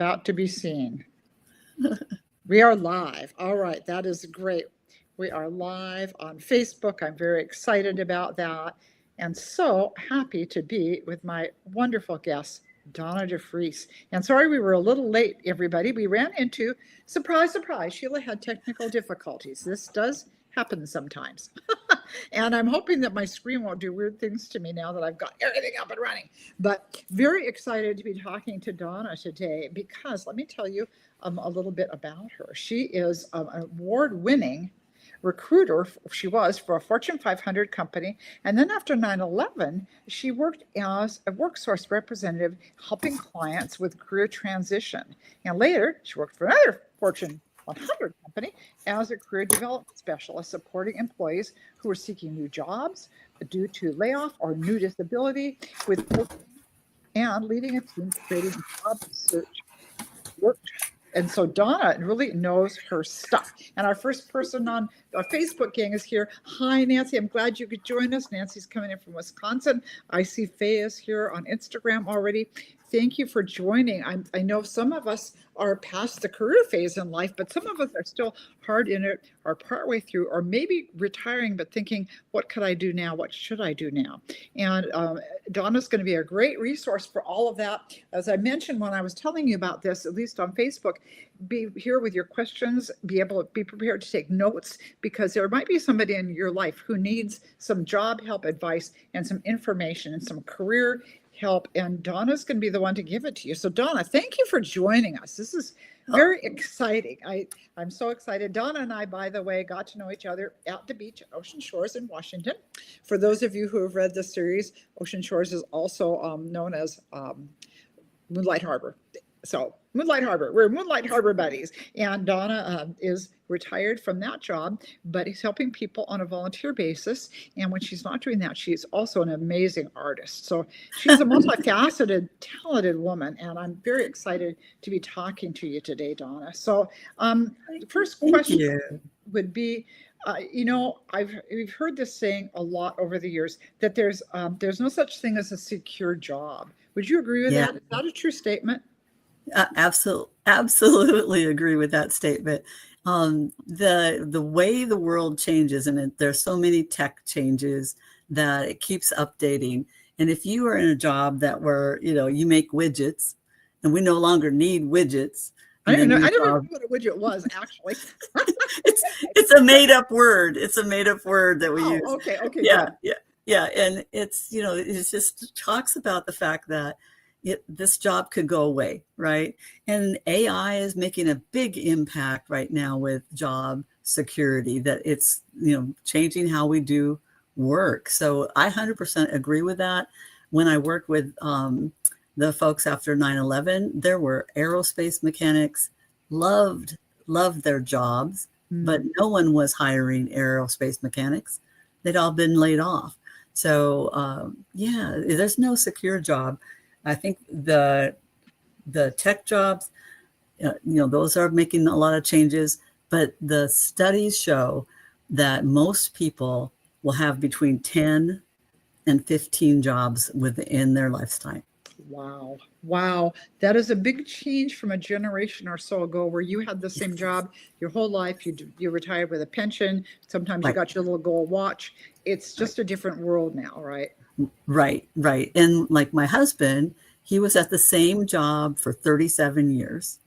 About to be seen. We are live. All right, that is great. We are live on Facebook. I'm very excited about that and so happy to be with my wonderful guest, Donna Defreece. And sorry we were a little late, everybody. We ran into, surprise, surprise, Sheila had technical difficulties. This does happen sometimes. And I'm hoping that my screen won't do weird things to me now that I've got everything up and running. But very excited to be talking to Donna today because let me tell you a little bit about her. She is an award-winning recruiter. She was for a Fortune 500 company. And then after 9/11, she worked as a workforce representative helping clients with career transition. And later, she worked for another Fortune 100 company as a career development specialist supporting employees who are seeking new jobs due to layoff or new disability with and leading a team creating job search work. And so Donna really knows her stuff. And our first person on our Facebook gang is here. Hi, Nancy. I'm glad you could join us. Nancy's coming in from Wisconsin. I see Faye is here on Instagram already. Thank you for joining. I know some of us are past the career phase in life, but some of us are still hard in it or partway through, or maybe retiring, but thinking, what could I do now? What should I do now? And Donna's going to be a great resource for all of that. As I mentioned when I was telling you about this, at least on Facebook, be here with your questions, be able to be prepared to take notes, because there might be somebody in your life who needs some job help advice and some information and some career help, and Donna's going to be the one to give it to you. So Donna, thank you for joining us. This is very exciting. I'm so excited. Donna and I, by the way, got to know each other at the beach at Ocean Shores in Washington. For those of you who have read the series, Ocean Shores is also known as Moonlight Harbor. So Moonlight Harbor, we're Moonlight Harbor buddies. And Donna is retired from that job, but he's helping people on a volunteer basis. And when she's not doing that, she's also an amazing artist. So she's a multifaceted, talented woman. And I'm very excited to be talking to you today, Donna. So the first question would be, we've heard this saying a lot over the years that there's no such thing as a secure job. Would you agree with that? Is that a true statement? Absolutely agree with that statement. The way the world changes, and there's so many tech changes that it keeps updating. And if you are in a job that where you make widgets, and we no longer need widgets. I never knew what a widget was, actually. it's a made up word. It's a made up word that we use. Okay. Yeah. And it's it just talks about the fact that this job could go away, right? And AI is making a big impact right now with job security, that it's, changing how we do work. So I 100% agree with that. When I worked with the folks after 9/11, there were aerospace mechanics, loved their jobs, but no one was hiring aerospace mechanics. They'd all been laid off. So there's no secure job. I think the tech jobs, those are making a lot of changes, but the studies show that most people will have between 10 and 15 jobs within their lifetime. Wow. That is a big change from a generation or so ago where you had the same job your whole life. You retired with a pension. Sometimes you got your little gold watch. It's just a different world now, right? Right. And like my husband, he was at the same job for 37 years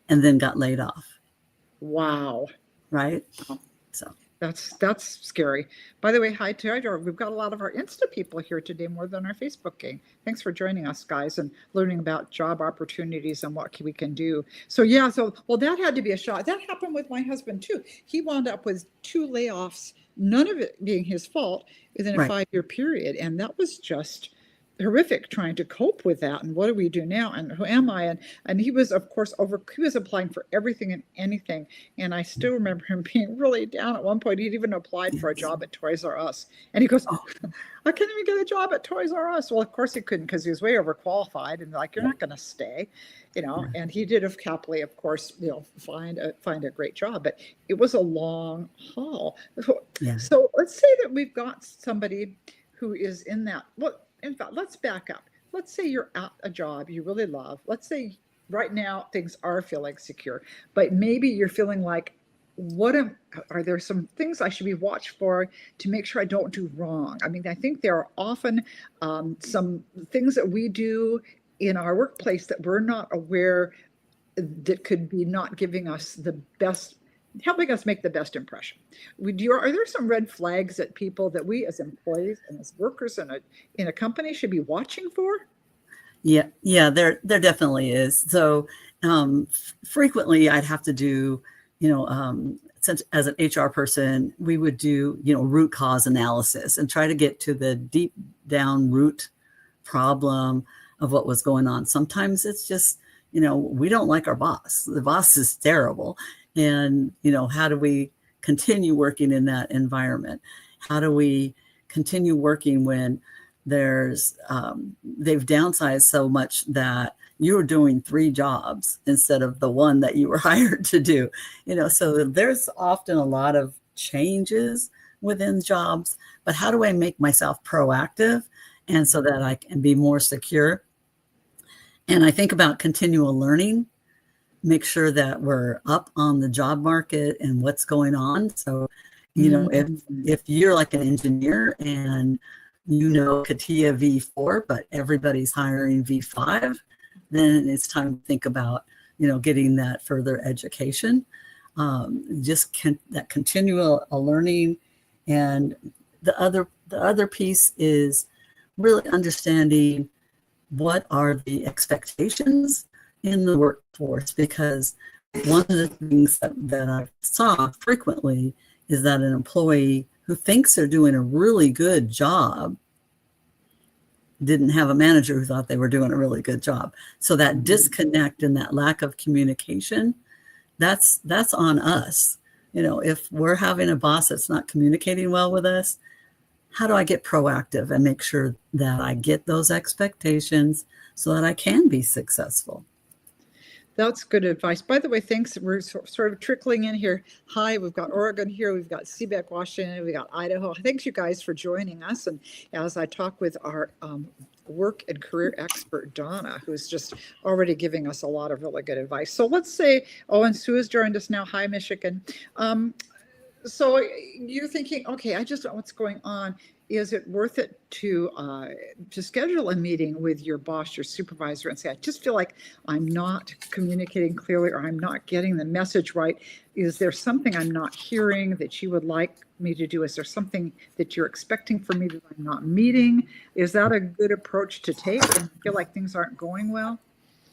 and then got laid off. Wow. Right. So that's scary. By the way, hi to we've got a lot of our Insta people here today, more than our Facebook gang. Thanks for joining us, guys, and learning about job opportunities and what we can do. So that had to be a shock. That happened with my husband too. He wound up with 2 layoffs, none of it being his fault, within a 5-year period. And that was just horrific, trying to cope with that. And what do we do now? And who am I? And he was, of course, he was applying for everything and anything. And I still remember him being really down at one point. He'd even applied for a job at Toys R Us. And he goes, I can't even get a job at Toys R Us. Well, of course he couldn't, because he was way overqualified. And like, you're not going to stay, and he did happily, of course, find a great job. But it was a long haul. So let's say that we've got somebody who is in that. In fact, let's back up. Let's say you're at a job you really love. Let's say right now things are feeling secure, but maybe you're feeling like, are there some things I should be watched for to make sure I don't do wrong? I mean, I think there are often some things that we do in our workplace that we're not aware that could be not giving us the best, helping us make the best impression. Are there some red flags that we as employees and as workers in a company should be watching for? Yeah, there definitely is. So frequently I'd have to do, since as an HR person, we would do, root cause analysis and try to get to the deep down root problem of what was going on. Sometimes it's just, we don't like our boss. The boss is terrible. And, how do we continue working in that environment? How do we continue working when they've downsized so much that you're doing 3 jobs instead of the one that you were hired to do, so there's often a lot of changes within jobs, but how do I make myself proactive and so that I can be more secure? And I think about continual learning, make sure that we're up on the job market and what's going on. So, if you're like an engineer and CATIA V4, but everybody's hiring V5, then it's time to think about, getting that further education. That continual learning. And the other piece is really understanding what are the expectations in the workforce, because one of the things that I saw frequently is that an employee who thinks they're doing a really good job didn't have a manager who thought they were doing a really good job. So that disconnect and that lack of communication, that's on us. If we're having a boss that's not communicating well with us, how do I get proactive and make sure that I get those expectations so that I can be successful? That's good advice. By the way, thanks. We're sort of trickling in here. Hi, we've got Oregon here. We've got Seabeck, Washington. We got Idaho. Thanks, you guys, for joining us. And as I talk with our work and career expert, Donna, who's just already giving us a lot of really good advice. So let's say, and Sue has joined us now. Hi, Michigan. So you're thinking, okay, I just know what's going on. Is it worth it to schedule a meeting with your boss, your supervisor, and say, I just feel like I'm not communicating clearly, or I'm not getting the message right? Is there something I'm not hearing that you would like me to do? Is there something that you're expecting from me that I'm not meeting? Is that a good approach to take when you feel like things aren't going well?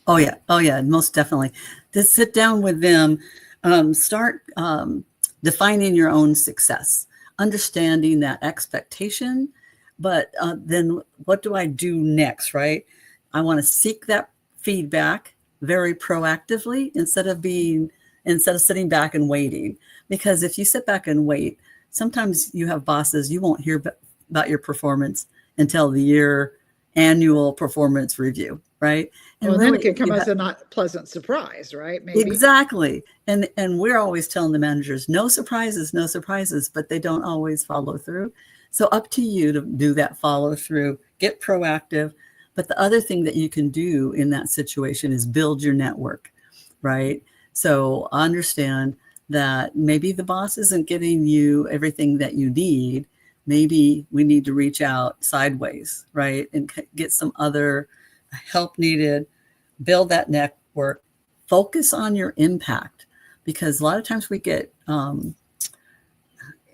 Oh yeah, most definitely. To sit down with them, start defining your own success, understanding that expectation, but then what do I do next, right? I want to seek that feedback very proactively instead of sitting back and waiting. Because if you sit back and wait, sometimes you have bosses, you won't hear about your performance until the annual performance review, right? And then it can come as a not pleasant surprise, right? Maybe. Exactly. And we're always telling the managers, no surprises, but they don't always follow through. So up to you to do that follow through, get proactive. But the other thing that you can do in that situation is build your network, right? So understand that maybe the boss isn't getting you everything that you need. Maybe we need to reach out sideways, right? And get some other help needed, build that network, focus on your impact, because a lot of times we get in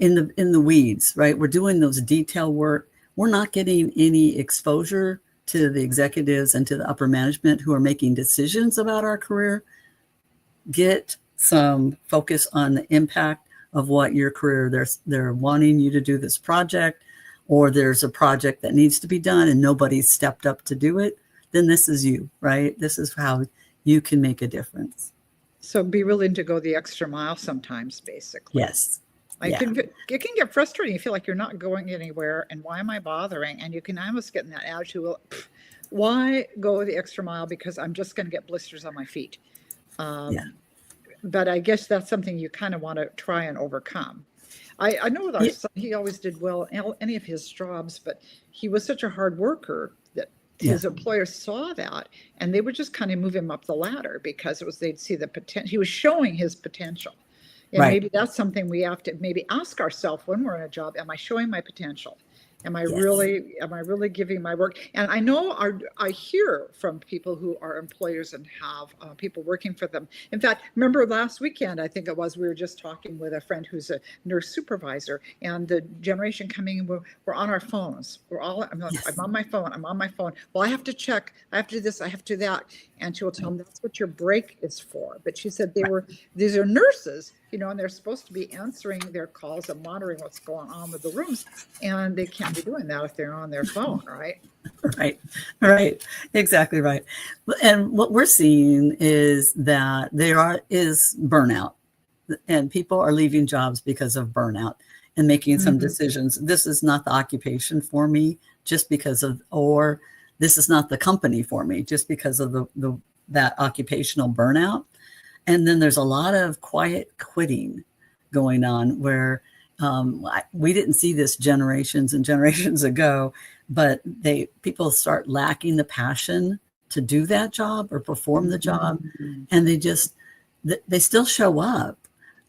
the weeds, right? We're doing those detail work. We're not getting any exposure to the executives and to the upper management who are making decisions about our career. Get some focus on the impact of what your career, they're wanting you to do this project, or there's a project that needs to be done and nobody's stepped up to do it. Then this is you, right? This is how you can make a difference. So be willing to go the extra mile sometimes, basically. Yes. It can get frustrating. You feel like you're not going anywhere, and why am I bothering? And you can almost get in that attitude, well, why go the extra mile? Because I'm just going to get blisters on my feet. But I guess that's something you kind of want to try and overcome. I know with our son, he always did well in any of his jobs, but he was such a hard worker that his employer saw that, and they would just kind of move him up the ladder because they'd see the potential. He was showing his potential. And maybe that's something we have to maybe ask ourselves when we're in a job. Am I showing my potential? Am I really giving my work? And I know I hear from people who are employers and have people working for them. In fact, remember last weekend, I think it was, we were just talking with a friend who's a nurse supervisor, and the generation coming in, we're on our phones. I'm on my phone. I'm on my phone. Well, I have to check. I have to do this. I have to do that. And she will tell them that's what your break is for. But she said these are nurses, and they're supposed to be answering their calls and monitoring what's going on with the rooms. And they can't be doing that if they're on their phone, right? Right. Exactly right. And what we're seeing is that there is burnout, and people are leaving jobs because of burnout and making some decisions. This is not the occupation for me just because of, or this is not the company for me just because of that occupational burnout. And then there's a lot of quiet quitting going on where we didn't see this generations and generations ago, but people start lacking the passion to do that job or perform the job. And they still show up,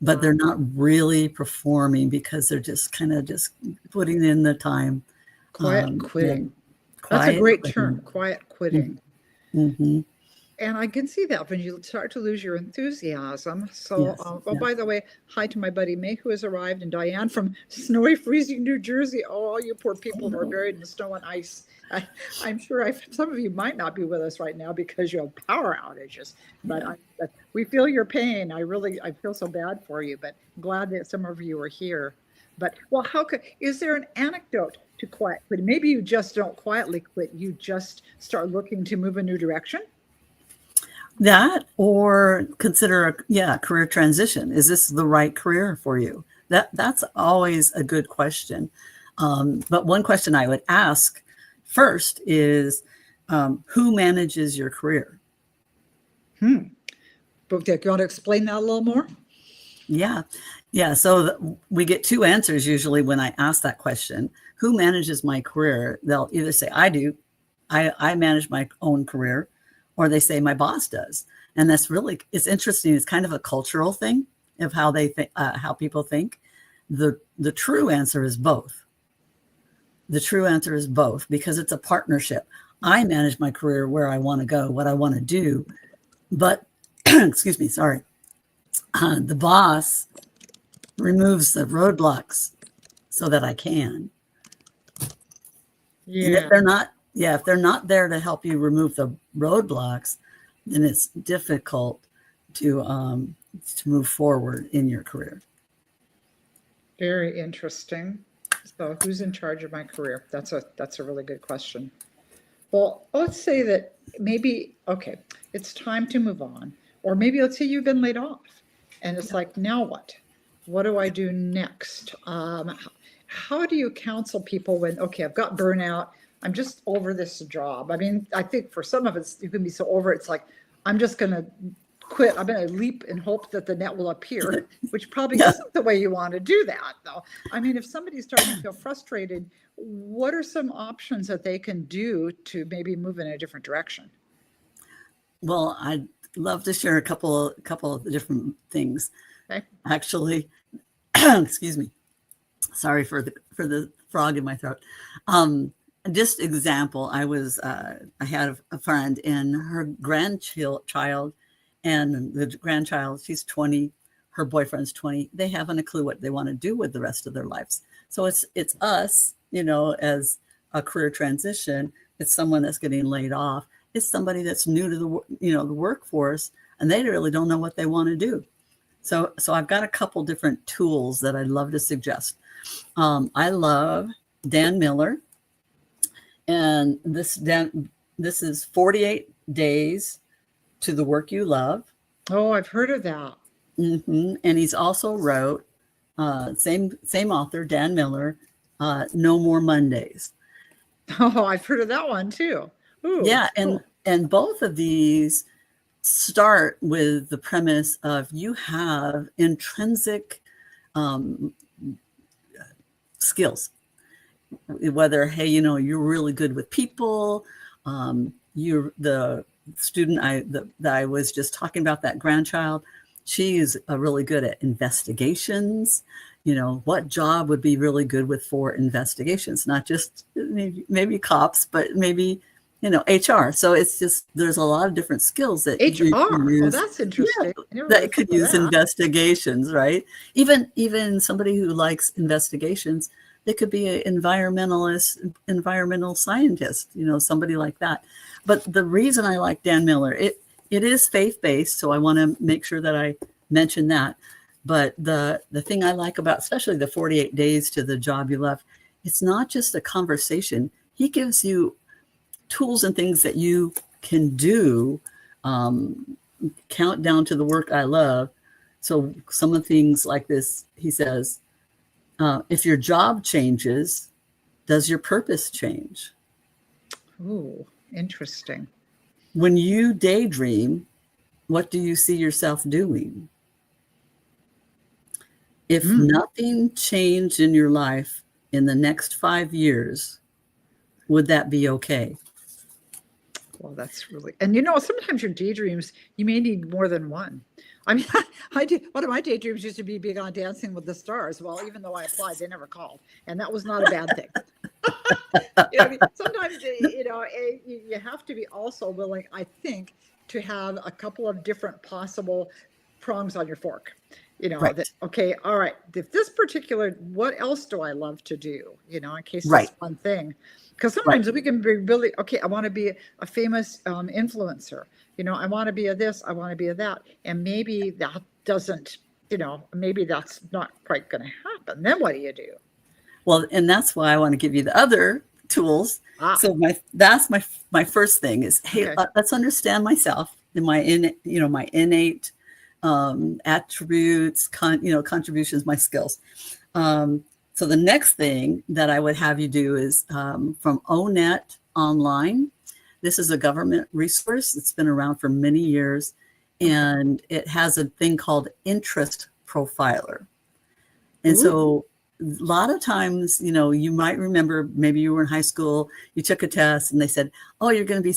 but they're not really performing because they're just kind of just putting in the time. Quiet quitting. That's a great term, quiet quitting. And I can see that when you start to lose your enthusiasm. So, by the way, hi to my buddy May, who has arrived, and Diane from snowy, freezing New Jersey. Oh, all you poor people who are buried in snow and ice. I'm sure some of you might not be with us right now because you have power outages. But we feel your pain. I feel so bad for you, but glad that some of you are here. But, well, is there an anecdote to quiet quitting? Maybe you just don't quietly quit. You just start looking to move a new direction. That, or consider a career transition. Is this the right career for you? That's always a good question. But one question I would ask first is, who manages your career? But you want to explain that a little more? Yeah. So we get two answers usually when I ask that question. Who manages my career? They'll either say, I do. I manage my own career. Or they say my boss does. And it's interesting. It's kind of a cultural thing of how they think, how people think. The true answer is both. The true answer is both, because it's a partnership. I manage my career where I want to go, what I want to do. But, excuse me, sorry. The boss removes the roadblocks so that I can. And if they're not there to help you remove the roadblocks, then it's difficult to move forward in your career. Very interesting. So who's in charge of my career? That's a really good question. Well, let's say that maybe, it's time to move on. Or maybe let's say you've been laid off and it's like, now what? What do I do next? How do you counsel people when, I've got burnout, I'm just over this job? I mean, I think for some of us, you can be so over it, it's like, I'm just going to quit. I'm going to leap and hope that the net will appear, which probably isn't the way you want to do that, though. I mean, if somebody's starting to feel frustrated, what are some options that they can do to maybe move in a different direction? Well, I'd love to share a couple of different things. Okay. Actually, excuse me. Sorry for the frog in my throat. Just example, I had a friend, and her grandchild, and the grandchild, she's 20, her boyfriend's 20. They haven't a clue what they want to do with the rest of their lives. So it's us, as a career transition. It's someone that's getting laid off. It's somebody that's new to the workforce, and they really don't know what they want to do. So I've got a couple different tools that I'd love to suggest. I love Dan Miller. And this is 48 Days to the Work You Love. Oh, I've heard of that. And he's also wrote, same author, Dan Miller, No More Mondays. Oh, I've heard of that one too. Ooh, yeah, cool. and both of these start with the premise of you have intrinsic skills. Whether, hey, you're really good with people, you're the student that I was just talking about, that grandchild, she is really good at investigations. What job would be really good for investigations, not just maybe cops, but maybe, HR. So it's just, there's a lot of different skills that you can HR. Oh, use. that's interesting. I never That really could thought of use that. investigations, right? Even somebody who likes investigations, they could be an environmental scientist, somebody like that. But the reason I like Dan Miller, it is faith-based, so I want to make sure that I mention that. But the thing I like about, especially the 48 days to the job you love, it's not just a conversation. He gives you tools and things that you can do. Count down to the work I love. So some of the things like this, he says, if your job changes, does your purpose change? Ooh, interesting. When you daydream, what do you see yourself doing? If nothing changed in your life in the next 5 years, would that be okay? Well, that's really, and sometimes your daydreams, you may need more than one. I mean, one of my daydreams used to be being on Dancing with the Stars. Well, even though I applied, they never called, and that was not a bad thing. Sometimes, you have to be also willing, I think, to have a couple of different possible prongs on your fork. Right. That, okay, all right, if this particular, what else do I love to do? In case Right. that's one thing. Because sometimes we can be really, okay, I want to be a famous influencer. I want to be a this, I want to be a that. And maybe that doesn't, maybe that's not quite going to happen. Then what do you do? Well, and that's why I want to give you the other tools. So that's my first thing is, hey, Okay. Let's understand myself and my innate attributes, contributions, my skills. So the next thing that I would have you do is from ONET Online. This is a government resource. It's been around for many years, and it has a thing called Interest Profiler. And so a lot of times, you might remember, maybe you were in high school, you took a test and they said, oh, you're going to be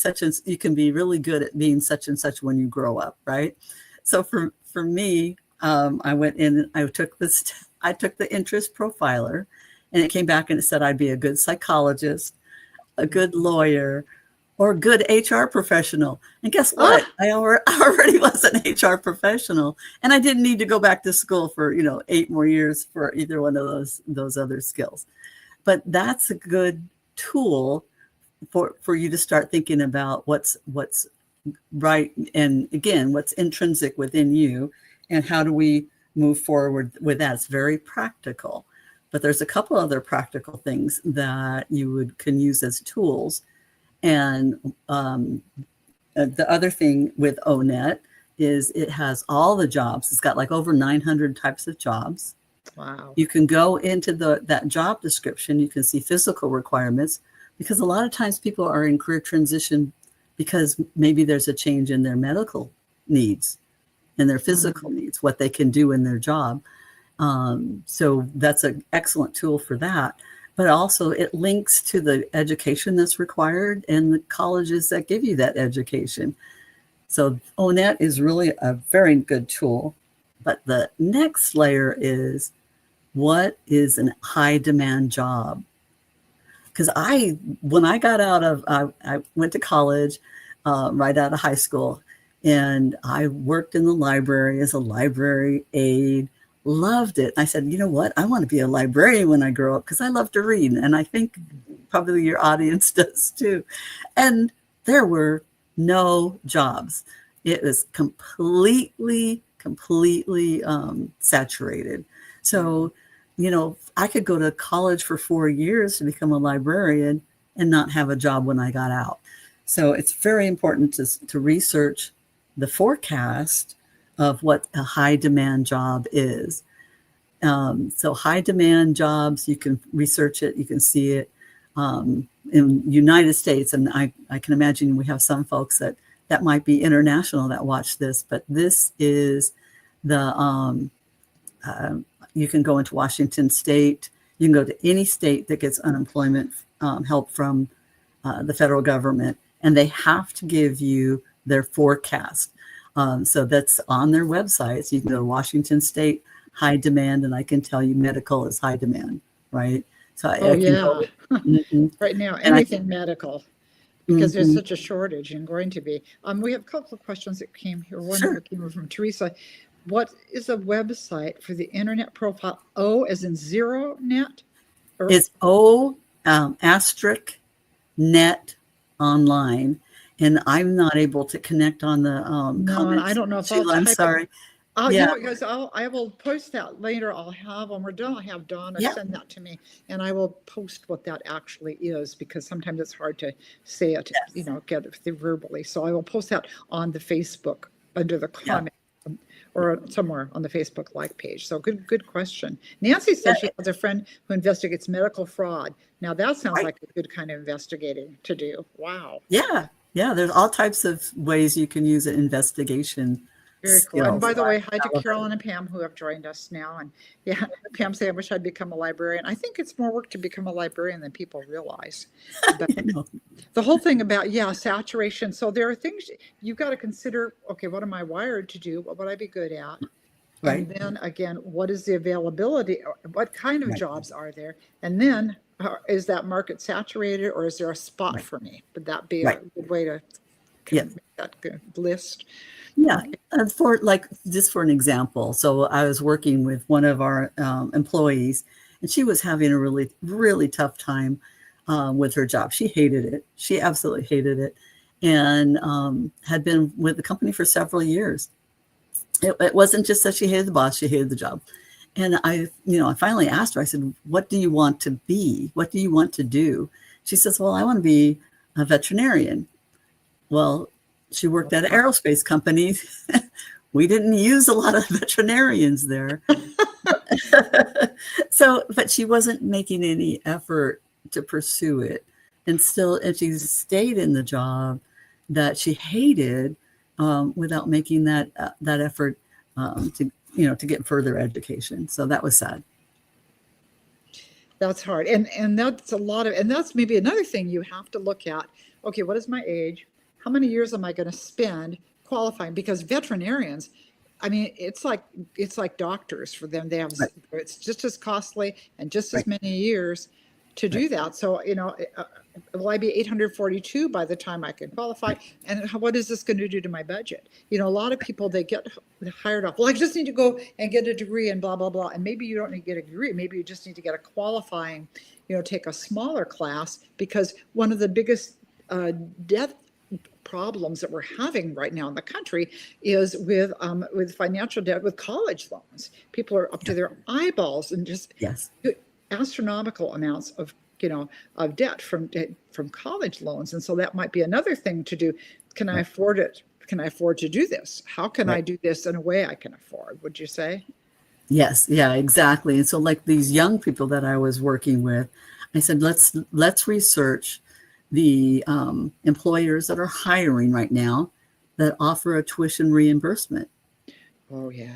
you can be really good at being such and such when you grow up, right? So for me, I went in and I took the Interest Profiler, and it came back and it said I'd be a good psychologist, a good lawyer, or a good HR professional. And guess what? I already was an HR professional, and I didn't need to go back to school for 8 more years for either one of those other skills. But that's a good tool for you to start thinking about what's right, and again, what's intrinsic within you, and how do we move forward with that. It's very practical, but there's a couple other practical things that you can use as tools. And the other thing with ONET is it has all the jobs. It's got like over 900 types of jobs. Wow. You can go into that job description. You can see physical requirements, because a lot of times people are in career transition because maybe there's a change in their medical needs and their physical needs, what they can do in their job. So that's an excellent tool for that. But also it links to the education that's required and the colleges that give you that education. So ONET is really a very good tool. But the next layer is, what is a high demand job? Because when I got out of, I went to college right out of high school, and I worked in the library as a library aide. Loved it. I said, you know what? I want to be a librarian when I grow up, because I love to read. And I think probably your audience does too. And there were no jobs. It was completely saturated. So, I could go to college for 4 years to become a librarian and not have a job when I got out. So it's very important to research the forecast of what a high demand job is. So high demand jobs, you can research it, you can see it in United States. And I can imagine we have some folks that might be international that watch this, but this is the, you can go into Washington State, you can go to any state that gets unemployment help from the federal government, and they have to give you their forecast. So that's on their websites. You can go to Washington State, high demand, and I can tell you medical is high demand, right? So Oh, I can yeah. go, mhm, Right now, and I anything can, medical, because there's mhm, such a shortage and going to be. We have a couple of questions that came here. One sure. that came from Teresa. What is a website for the internet profile? O as in zero net? Or It's O asterisk net online, and I'm not able to connect on the no, and I comments, don't know if I'll Sheila. I'm type it. sorry. You Yeah, know what, guys, I will post that later. I'll have, when we're done, I'll have Donna yeah, send that to me, and I will post what that actually is, because sometimes it's hard to say it, yes, get it verbally. So I will post that on the Facebook under the yeah, comment, or somewhere on the Facebook like page. So good question. Nancy yeah, says she has a friend who investigates medical fraud. Now that sounds right. like a good kind of investigating to do. Wow. Yeah, yeah. There's all types of ways you can use an investigation Very cool. And skills. by So the I way, hi to love it. Carolyn and Pam who have joined us now. And yeah, Pam said, I wish I'd become a librarian. I think it's more work to become a librarian than people realize. But You know, the whole thing about, yeah, saturation. So there are things you've got to consider. Okay, what am I wired to do? What would I be good at? right, And then again, what is the availability? What kind of right, jobs are there? And then is that market saturated, or is there a spot right, for me? Would that be right. a good way to Yeah, make that good list? yeah. Okay. For like, just for an example, so I was working with one of our employees, and she was having a really, really tough time with her job. She hated it. She absolutely hated it, and had been with the company for several years. It wasn't just that she hated the boss; she hated the job. And I finally asked her. I said, "What do you want to be? What do you want to do?" She says, "Well, I want to be a veterinarian." Well, she worked at an aerospace company. We didn't use a lot of veterinarians there. So, but she wasn't making any effort to pursue it. And she stayed in the job that she hated without making that effort to get further education. So that was sad. That's hard. And that's a lot of, and that's maybe another thing you have to look at. Okay, what is my age? How many years am I going to spend qualifying? Because veterinarians, I mean, it's like doctors for them. They have, Right, it's just as costly and just as right, many years to right, do that. So, will I be 842 by the time I can qualify? right, And what is this going to do to my budget? A lot of people, they get hired off. Well, I just need to go and get a degree and blah, blah, blah. And maybe you don't need to get a degree. Maybe you just need to get a qualifying, take a smaller class, because one of the biggest death problems that we're having right now in the country is with financial debt, with college loans. People are up yeah, to their eyeballs and just yes, astronomical amounts of debt from college loans. And so that might be another thing to do. Can I right, afford it? Can I afford to do this? How can I right. do this in a way I can afford? Would you say? Yes, yeah, exactly. And so like these young people that I was working with, I said, let's research the employers that are hiring right now that offer a tuition reimbursement. Oh yeah.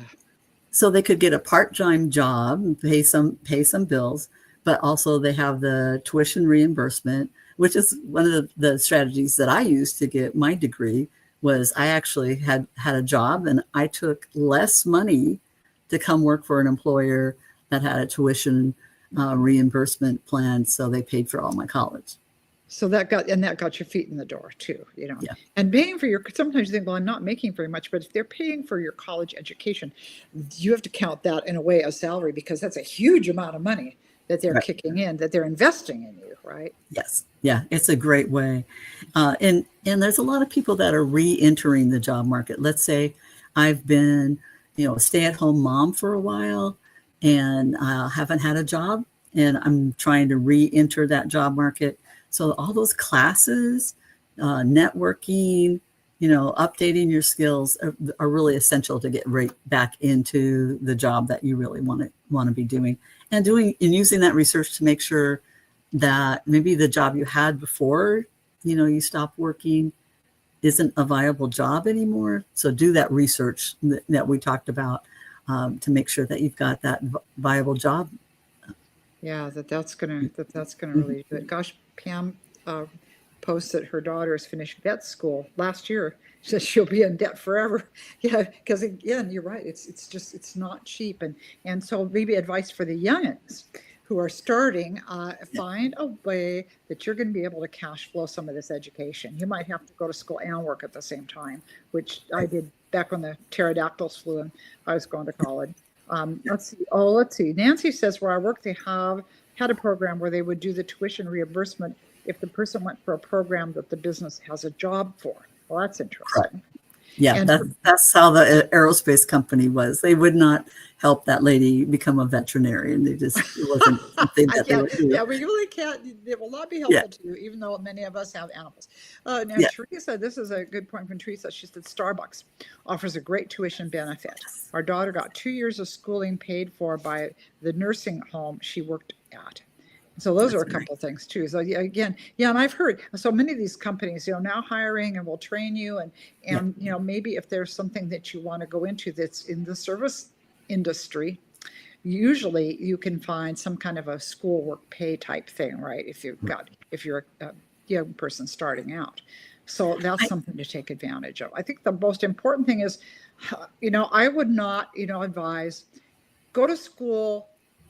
So they could get a part-time job and pay some bills, but also they have the tuition reimbursement, which is one of the strategies that I used to get my degree. Was I actually had a job and I took less money to come work for an employer that had a tuition reimbursement plan, so they paid for all my college. So that got your feet in the door too, Yeah, and paying for your, sometimes you think, well, I'm not making very much, but if they're paying for your college education, you have to count that in a way as salary, because that's a huge amount of money that they're right. kicking in, that they're investing in you, right? Yes, yeah, it's a great way, and there's a lot of people that are re-entering the job market. Let's say I've been, a stay-at-home mom for a while, and haven't had a job, and I'm trying to re-enter that job market. So all those classes, networking, updating your skills are really essential to get right back into the job that you really want to be doing, and using that research to make sure that maybe the job you had before, you stopped working, isn't a viable job anymore. So do that research that we talked about to make sure that you've got that viable job. Yeah, that's gonna Mhm. really do it. Gosh, Pam, uh, posts that her daughter has finished vet school last year. She says she'll be in debt forever. Yeah, because again, you're right. It's not cheap. And so maybe advice for the youngins who are starting, find a way that you're going to be able to cash flow some of this education. You might have to go to school and work at the same time, which I did back when the pterodactyls flew and I was going to college. Let's see. Nancy says where I work, they had a program where they would do the tuition reimbursement if the person went for a program that the business has a job for. Well, that's interesting. Right. Yeah, And that's how the aerospace company was. They would not help that lady become a veterinarian. It wasn't something that they would do. Yeah, we really can't. It will not be helpful to you, even though many of us have animals. Now, Teresa, this is a good point from Teresa. She said Starbucks offers a great tuition benefit. Our daughter got 2 years of schooling paid for by the nursing home she worked at. So those are a couple of things too. So again, and I've heard so many of these companies, now hiring and will train you and maybe if there's something that you want to go into that's in the service industry, usually you can find some kind of a schoolwork pay type thing, right? If you're a young person starting out. So that's something to take advantage of. I think the most important thing is, I would not, advise go to school.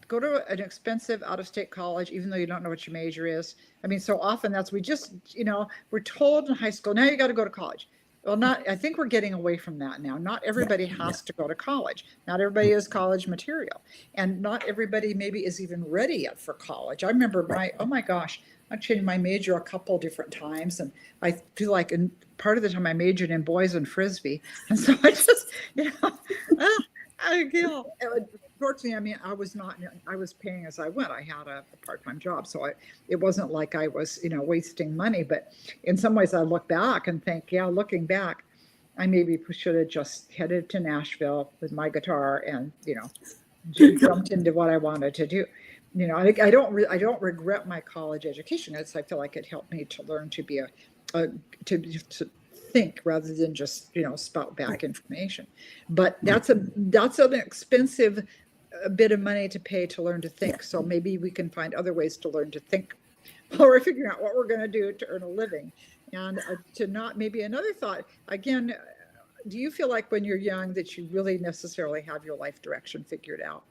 Go to an expensive out-of-state college, even though you don't know what your major is. I mean, so often we're told in high school, now you got to go to college. Well, I think we're getting away from that now. Not everybody has to go to college. Not everybody is college material. And not everybody maybe is even ready yet for college. I remember oh my gosh, I changed my major a couple different times. And I feel like part of the time I majored in boys and Frisbee. And so I just, fortunately, I mean, I was paying as I went. I had a part-time job, so it wasn't like I was, wasting money. But in some ways, I look back and think, looking back, I maybe should have just headed to Nashville with my guitar and, jumped into what I wanted to do. I don't regret my college education. I feel like it helped me to learn to be to think rather than just spout back information. But that's an expensive bit of money to pay to learn to think. So maybe we can find other ways to learn to think while we're figuring out what we're going to do to earn a living. And to not, maybe another thought again, do you feel like when you're young that you really necessarily have your life direction figured out?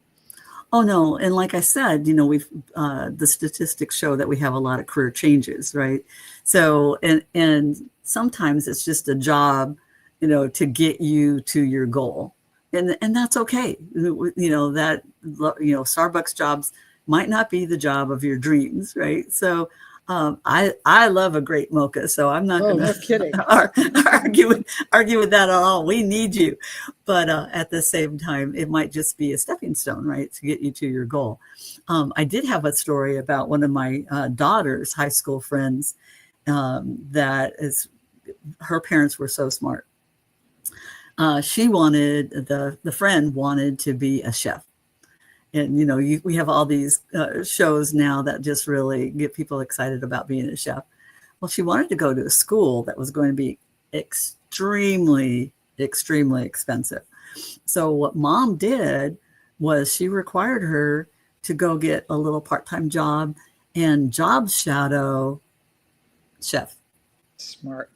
Oh no, and like I said, we've the statistics show that we have a lot of career changes, right? So and sometimes it's just a job, to get you to your goal, and that's okay. Starbucks jobs might not be the job of your dreams, right? So I love a great mocha, so I'm not going to argue with that at all. We need you, but at the same time, it might just be a stepping stone, right, to get you to your goal. I did have a story about one of my daughter's high school friends. Her parents were so smart. The friend wanted to be a chef. And, we have all these shows now that just really get people excited about being a chef. Well, she wanted to go to a school that was going to be extremely, extremely expensive. So what mom did was she required her to go get a little part-time job and job shadow chef. Smart.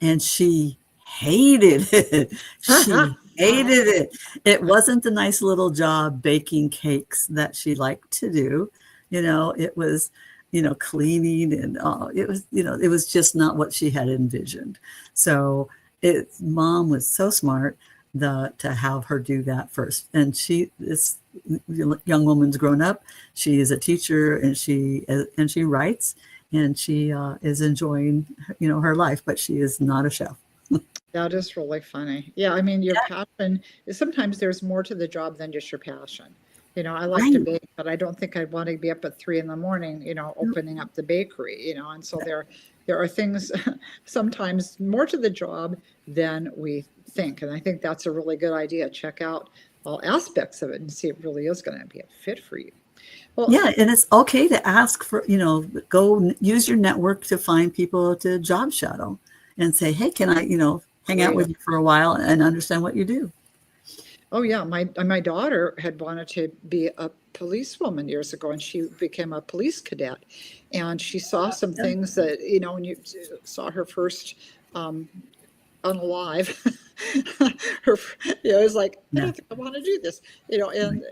And she hated it. She hated it. It wasn't the nice little job baking cakes that she liked to do. It was, cleaning and it was just not what she had envisioned. So mom was so smart to have her do that first. And this young woman's grown up. She is a teacher and she writes and she is enjoying, her life, but she is not a chef. That is really funny. Yeah, I mean, your passion is sometimes there's more to the job than just your passion. I like to bake, but I don't think I'd want to be up at 3 a.m, opening up the bakery, and so there are things sometimes more to the job than we think. And I think that's a really good idea. Check out all aspects of it and see if it really is going to be a fit for you. Well, yeah, and it's okay to ask for, go use your network to find people to job shadow and say, hey, can I, hang out with you for a while and understand what you do. Oh yeah, my daughter had wanted to be a policewoman years ago, and she became a police cadet, and she saw some Yeah. things that, when you saw her first um, unalive, her, it was like, I Yeah. don't think I want to do this, and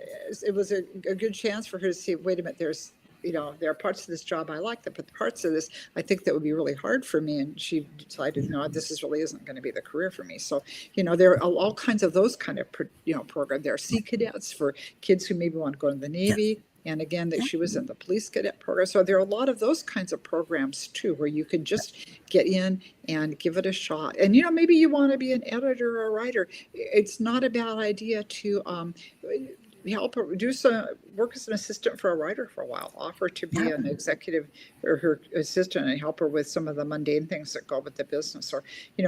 it was a good chance for her to see, wait a minute, there are parts of this job I like, that, but parts of this I think that would be really hard for me. And she decided, no, this is really isn't going to be the career for me. So, there are all kinds of those kind of, program. There are Sea Cadets for kids who maybe want to go in the Yes. Navy. And again, that Yeah. she was in the police cadet program. So there are a lot of those kinds of programs too, where you can just get in and give it a shot. And maybe you want to be an editor or a writer. It's not a bad idea to help her do some work as an assistant for a writer for a while. Offer to be Yeah. an executive or her assistant and help her with some of the mundane things that go with the business, or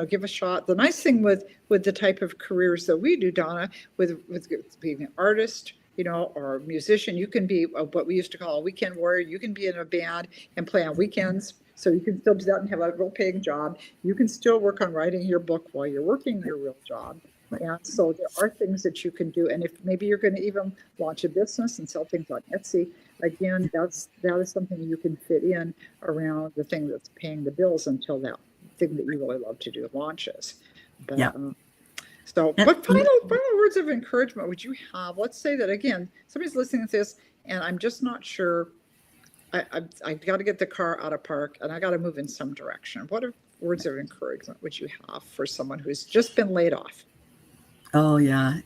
give a shot. The nice thing with the type of careers that we do, Donna, with being an artist, or a musician, you can be what we used to call a weekend warrior. You can be in a band and play on weekends. So you can still do that and have a real paying job. You can still work on writing your book while you're working your real job. Right. And so there are things that you can do. And if maybe you're going to even launch a business and sell things on Etsy, again, that is something you can fit in around the thing that's paying the bills until that thing that you really love to do launches. But Yeah. so, And, what final words of encouragement would you have? Let's say that again, somebody's listening to this, and I'm just not sure. I got to get the car out of park, and I got to move in some direction. What words of encouragement would you have for someone who's just been laid off? oh yeah.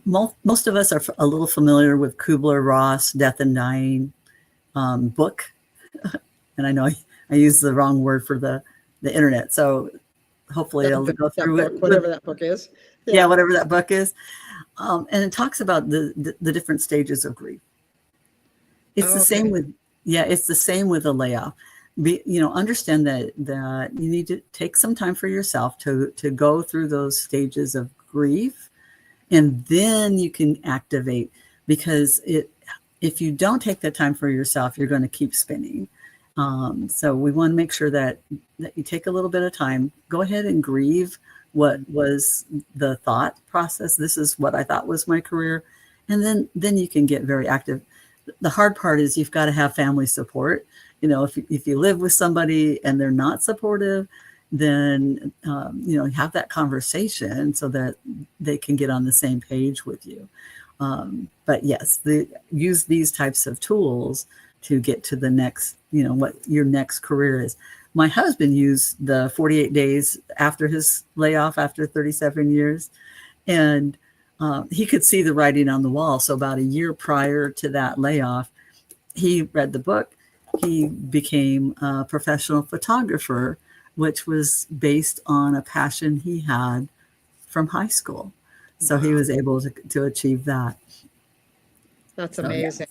Most of us are a little familiar with Kubler-Ross' Death and Dying book. And I know I used the wrong word for the internet. So hopefully it'll go through book, it. whatever that book is. Yeah, whatever that book is. And it talks about the different stages of grief. It's the same with, it's the same with a layoff. Understand that you need to take some time for yourself to go through those stages of grief, and then you can activate, because if you don't take that time for yourself, you're going to keep spinning. So we want to make sure that you take a little bit of time, go ahead and grieve what was the thought process. This is what I thought was my career. And then you can get very active. The hard part is you've got to have family support. If you live with somebody and they're not supportive, then, have that conversation so that they can get on the same page with you. But yes, use these types of tools to get to the next, what your next career is. My husband used the 48 days after his layoff, after 37 years, and he could see the writing on the wall. So about a year prior to that layoff, he read the book. He became a professional photographer, which was based on a passion he had from high school. So he was able to achieve that. That's amazing.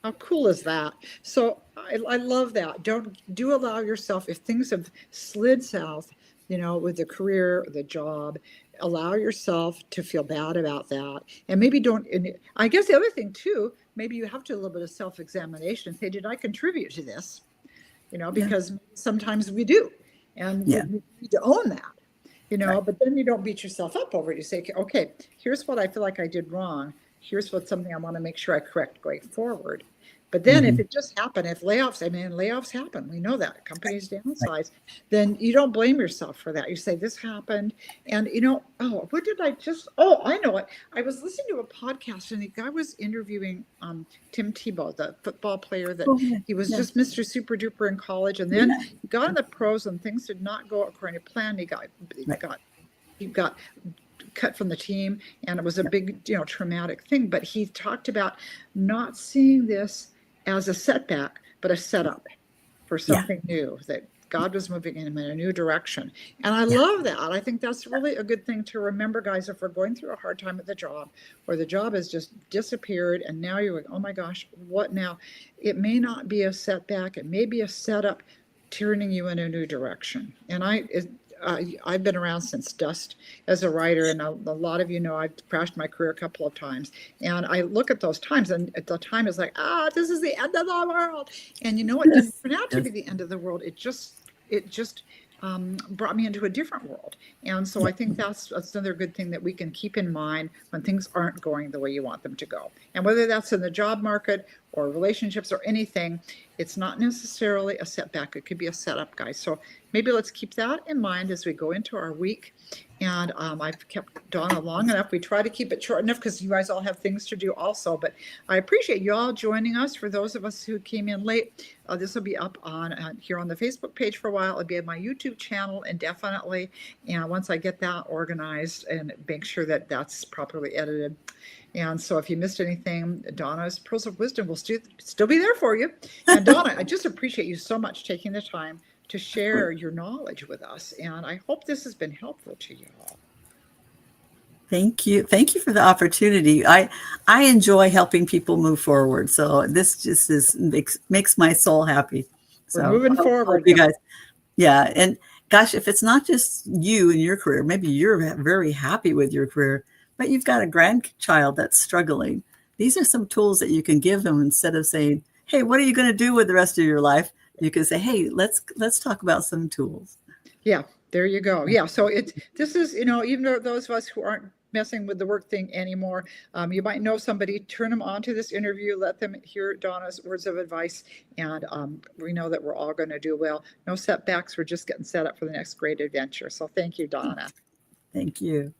How cool is that? So I love that. Do allow yourself, if things have slid south, with the career, the job, allow yourself to feel bad about that. And maybe don't, and I guess the other thing too, maybe you have to do a little bit of self-examination and say, did I contribute to this? Because sometimes we do. And we need to own that, but then you don't beat yourself up over it. You say, okay, here's what I feel like I did wrong. Here's what's something I want to make sure I correct going forward. But then if it just happened, if layoffs happen, we know that companies downsize, then you don't blame yourself for that. You say, this happened. And, I know it. I was listening to a podcast and the guy was interviewing Tim Tebow, the football player that he was just Mr. Super Duper in college. And then he got in the pros and things did not go according to plan. He got cut from the team, and it was a big, traumatic thing. But he talked about not seeing this as a setback, but a setup for something new, that God was moving him in a new direction. And I love that. I think that's really a good thing to remember, guys, if we're going through a hard time at the job, or the job has just disappeared, and now you're like, oh my gosh, what now? It may not be a setback. It may be a setup turning you in a new direction. And I've been around since dust as a writer, and a lot of I've crashed my career a couple of times. And I look at those times, and at the time it's like, this is the end of the world. And it didn't turn out to be the end of the world. It just brought me into a different world. And so I think that's another good thing that we can keep in mind when things aren't going the way you want them to go. And whether that's in the job market or relationships or anything, it's not necessarily a setback. It could be a setup, guys. So maybe let's keep that in mind as we go into our week. And I've kept Donna long enough. We try to keep it short enough because you guys all have things to do also. But I appreciate you all joining us. For those of us who came in late, this will be up on here on the Facebook page for a while. It'll be on my YouTube channel indefinitely. And once I get that organized and make sure that that's properly edited. And so if you missed anything, Donna's Pearls of Wisdom will still be there for you. And Donna, I just appreciate you so much taking the time to share your knowledge with us. And I hope this has been helpful to you all. Thank you. Thank you for the opportunity. I enjoy helping people move forward. So this just makes my soul happy. We're moving forward. You guys. Yeah. And gosh, if it's not just you and your career, maybe you're very happy with your career, but you've got a grandchild that's struggling. These are some tools that you can give them instead of saying, hey, what are you going to do with the rest of your life? You can say, hey, let's talk about some tools. Yeah, there you go. Yeah. So this is, even though those of us who aren't messing with the work thing anymore, you might know somebody, turn them on to this interview, let them hear Donna's words of advice. And we know that we're all going to do well. No setbacks. We're just getting set up for the next great adventure. So thank you, Donna. Thank you.